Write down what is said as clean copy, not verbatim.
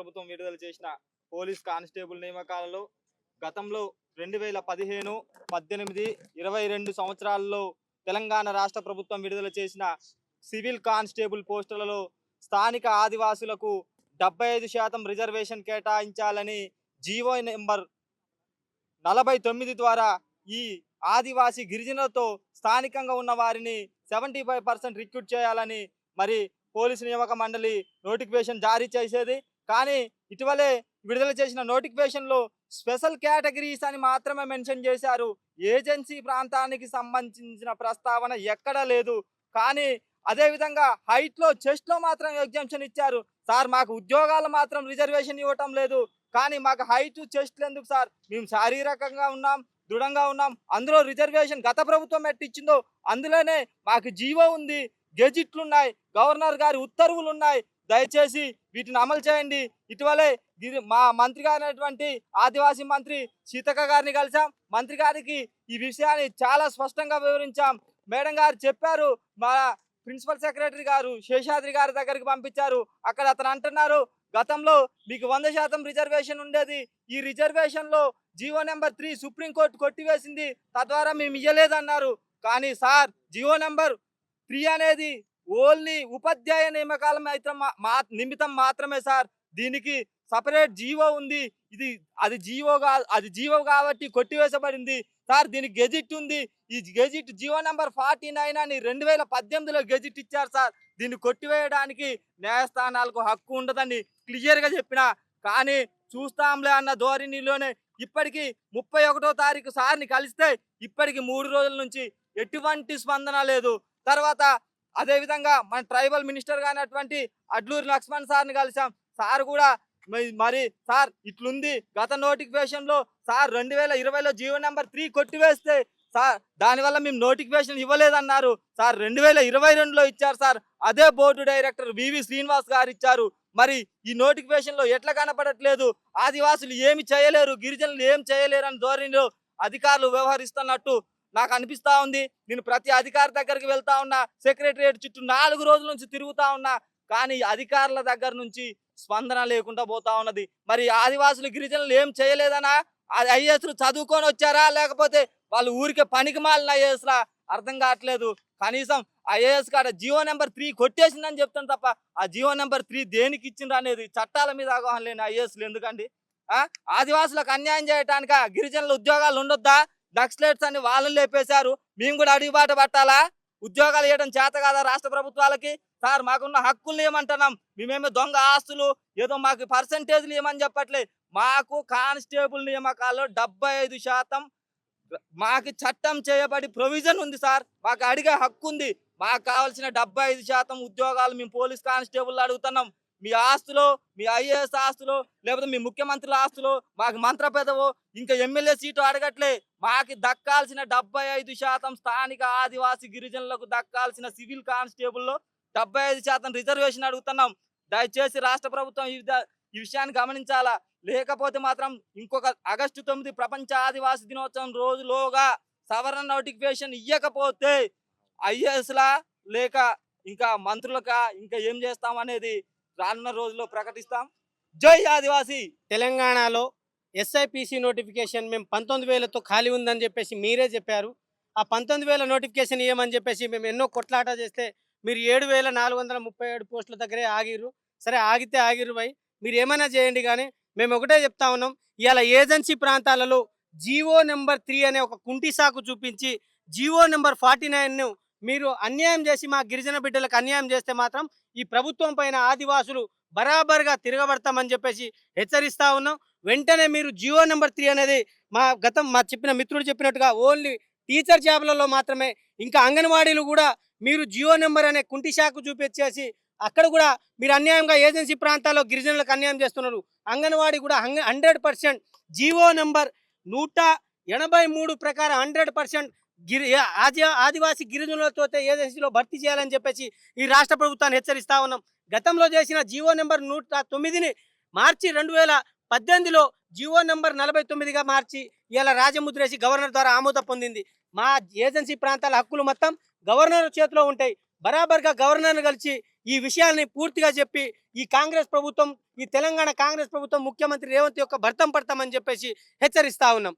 ప్రభుత్వం విడుదల చేసిన పోలీస్ కానిస్టేబుల్ నియామకాలలో గతంలో 2015, 18, 22 సంవత్సరాల్లో తెలంగాణ రాష్ట్ర ప్రభుత్వం విడుదల చేసిన సివిల్ కానిస్టేబుల్ పోస్టులలో స్థానిక ఆదివాసులకు 75% రిజర్వేషన్ కేటాయించాలని జీవో నెంబర్ 49 ద్వారా ఈ ఆదివాసీ గిరిజనులతో స్థానికంగా ఉన్న వారిని 75% రిక్రూట్ చేయాలని మరి పోలీసు నియామక మండలి నోటిఫికేషన్ జారీ చేసేది. కానీ ఇటీవలే విడుదల చేసిన నోటిఫికేషన్లో స్పెషల్ కేటగిరీస్ అని మాత్రమే మెన్షన్ చేశారు. ఏజెన్సీ ప్రాంతానికి సంబంధించిన ప్రస్తావన ఎక్కడా లేదు. కానీ అదేవిధంగా హైట్లో చెస్ట్లో మాత్రం ఎగ్జామ్షన్ ఇచ్చారు. సార్ మాకు ఉద్యోగాలు మాత్రం రిజర్వేషన్ ఇవ్వటం లేదు, కానీ మాకు హైట్ చెస్ట్లు ఎందుకు సార్? మేము శారీరకంగా ఉన్నాం, దృఢంగా ఉన్నాం. అందులో రిజర్వేషన్ గత ప్రభుత్వం ఎట్టిచ్చిందో అందులోనే మాకు జీవో ఉంది, గెజిట్లు ఉన్నాయి, గవర్నర్ గారి ఉత్తర్వులు ఉన్నాయి. దయచేసి వీటిని అమలు చేయండి. ఇటీవలే మా మంత్రి గారైనటువంటి ఆదివాసీ మంత్రి సీతక్క గారిని కలిసాం. మంత్రి గారికి ఈ విషయాన్ని చాలా స్పష్టంగా వివరించాం. మేడం గారు చెప్పారు, మా ప్రిన్సిపల్ సెక్రటరీ గారు శేషాద్రి గారి దగ్గరికి పంపించారు. అక్కడ అతను అంటున్నారు, గతంలో మీకు 100% రిజర్వేషన్ ఉండేది, ఈ రిజర్వేషన్ లో జీవో నెంబర్ 3 సుప్రీంకోర్టు కొట్టివేసింది, తద్వారా మేము ఇయ్యలేదన్నారు. కానీ సార్ జీవో నెంబర్ 3 అనేది ఓన్లీ ఉపాధ్యాయ నియామకాల నిమిత్తం మాత్రమే సార్. దీనికి సపరేట్ జీవో ఉంది. అది జీవో కాబట్టి కొట్టివేసబడింది సార్. దీనికి గెజిట్ ఉంది. ఈ గెజిట్ జీవో నెంబర్ 49 అని 2018లో గెజిట్ ఇచ్చారు సార్. దీన్ని కొట్టివేయడానికి న్యాయస్థానాలకు హక్కు ఉండదని క్లియర్గా చెప్పిన, కానీ చూస్తాంలే అన్న ధోరణిలోనే ఇప్పటికీ 31వ తారీఖు సార్ని కలిస్తే ఇప్పటికి 3 రోజుల నుంచి ఎటువంటి స్పందన లేదు. తర్వాత అదేవిధంగా మన ట్రైబల్ మినిస్టర్ గానటువంటి అడ్లూరి లక్ష్మణ్ సార్ని కలిసాం. సార్ కూడా మరి సార్ ఇట్లుంది, గత నోటిఫికేషన్ లో సార్ 2020లో జీవో నెంబర్ 3 కొట్టివేస్తే సార్ దానివల్ల మేము నోటిఫికేషన్ ఇవ్వలేదన్నారు. సార్ 2022లో ఇచ్చారు సార్. అదే బోర్డు డైరెక్టర్ వివి శ్రీనివాస్ గారు ఇచ్చారు. మరి ఈ నోటిఫికేషన్ లో ఎట్లా కనపడట్లేదు? ఆదివాసులు ఏమి చేయలేరు, గిరిజనులు ఏం చేయలేరు అని ధోరణిలో అధికారులు వ్యవహరిస్తున్నట్టు నాకు అనిపిస్తా ఉంది. నేను ప్రతి అధికారి దగ్గరికి వెళ్తా ఉన్నా, సెక్రటరియట్ చుట్టూ 4 రోజుల నుంచి తిరుగుతా ఉన్నా, కానీ అధికారుల దగ్గర నుంచి స్పందన లేకుండా పోతా ఉన్నది. మరి ఆదివాసులు గిరిజనులు ఏం చేయలేదనా? ఐఏఎస్లు చదువుకొని వచ్చారా, లేకపోతే వాళ్ళు ఊరికే పనికి మాలిన ఐఏఎస్లా? అర్థం కావట్లేదు. కనీసం ఐఏఎస్ కాడ జీవో నెంబర్ 3 కొట్టేసిందని చెప్తాను తప్ప ఆ జీవో నెంబర్ 3 దేనికి ఇచ్చిండ్రు అనేది చట్టాల మీద అవగాహన లేని ఐఏఎస్లు ఎందుకండి? ఆదివాసులకు అన్యాయం చేయటానిక? గిరిజనుల ఉద్యోగాలు ఉండొద్దా? నక్సలైట్స్ అని వాళ్ళని లేపేశారు, మేము కూడా అడుగుబాట పట్టాలా? ఉద్యోగాలు ఇవ్వడం చేత కాదా రాష్ట్ర ప్రభుత్వాలకి? సార్ మాకున్న హక్కులు ఏమంటున్నాం, మేమేమో దొంగ ఆస్తులు ఏదో మాకు పర్సంటేజ్లు ఏమని చెప్పట్లేదు. మాకు కానిస్టేబుల్ నియామకాల్లో 75% మాకు చట్టం చేయబడి ప్రొవిజన్ ఉంది సార్. మాకు అడిగే హక్కు ఉంది. మాకు కావాల్సిన 75% ఉద్యోగాలు మేము పోలీస్ కానిస్టేబుల్ అడుగుతున్నాం. మీ ఆస్తులో, మీ ఐఏఎస్ ఆస్తులో, లేకపోతే మీ ముఖ్యమంత్రుల ఆస్తులో, మాకు మంత్ర పెదవో ఇంకా ఎమ్మెల్యే సీటు అడగట్లే. మాకు దక్కాల్సిన 75% స్థానిక ఆదివాసీ గిరిజనులకు దక్కాల్సిన సివిల్ కానిస్టేబుల్లో 75% రిజర్వేషన్ అడుగుతున్నాం. దయచేసి రాష్ట్ర ప్రభుత్వం ఈ విషయాన్ని గమనించాలా. లేకపోతే మాత్రం ఇంకొక ఆగస్టు 9 ప్రపంచ ఆదివాసీ దినోత్సవం రోజులోగా సవరణ నోటిఫికేషన్ ఇవ్వకపోతే ఐఏఎస్లా లేక ఇంకా మంత్రులకా ఇంకా ఏం చేస్తాం అనేది రానున్న రోజుల్లో ప్రకటిస్తాం. జై ఆదివాసీ. తెలంగాణలో ఎస్ఐపిసి నోటిఫికేషన్ మేము 19,000తో ఖాళీ ఉందని చెప్పేసి మీరే చెప్పారు. ఆ 19,000 నోటిఫికేషన్ ఇవ్వమని చెప్పేసి మేము ఎన్నో కొట్లాట చేస్తే మీరు 7,437 పోస్టుల దగ్గరే ఆగిర్రు. సరే ఆగితే ఆగిర్రు భయ్, మీరు ఏమైనా చేయండి, కానీ మేము ఒకటే చెప్తా ఉన్నాం, ఇవాళ ఏజెన్సీ ప్రాంతాలలో జీవో నెంబర్ 3 అనే ఒక కుంటి సాకు చూపించి జీవో నెంబర్ 49ను మీరు అన్యాయం చేసి మా గిరిజన బిడ్డలకు అన్యాయం చేస్తే మాత్రం ఈ ప్రభుత్వం పైన ఆదివాసులు బరాబర్గా తిరగబడతామని చెప్పేసి హెచ్చరిస్తా ఉన్నాం. వెంటనే మీరు జీవో నెంబర్ 3 అనేది మా చెప్పిన మిత్రుడు చెప్పినట్టుగా ఓన్లీ టీచర్ జాబ్లలో మాత్రమే, ఇంకా అంగన్వాడీలు కూడా మీరు జీవో నెంబర్ అనే కుంటి శాఖ చూపించేసి అక్కడ కూడా మీరు అన్యాయంగా ఏజెన్సీ ప్రాంతాల్లో గిరిజనులకు అన్యాయం చేస్తున్నారు. అంగన్వాడీ కూడా 100% జీవో నెంబర్ 183 ప్రకారం 100% ఆదివాసీ గిరిజనులతో ఏజెన్సీలో భర్తీ చేయాలని చెప్పేసి ఈ రాష్ట్ర ప్రభుత్వాన్ని హెచ్చరిస్తా ఉన్నాం. గతంలో చేసిన జీవో నెంబర్ 109ని మార్చి 2018లో జీవో నెంబర్ 49గా మార్చి ఇలా రాజముద్రేసి గవర్నర్ ద్వారా ఆమోదం పొందింది. మా ఏజెన్సీ ప్రాంతాల హక్కులు మొత్తం గవర్నర్ చేతిలో ఉంటాయి. బరాబర్గా గవర్నర్ను కలిసి ఈ విషయాల్ని పూర్తిగా చెప్పి ఈ కాంగ్రెస్ ప్రభుత్వం, ఈ తెలంగాణ కాంగ్రెస్ ప్రభుత్వం ముఖ్యమంత్రి రేవంత్ యొక్క భర్తం పడతామని చెప్పేసి హెచ్చరిస్తా ఉన్నాం.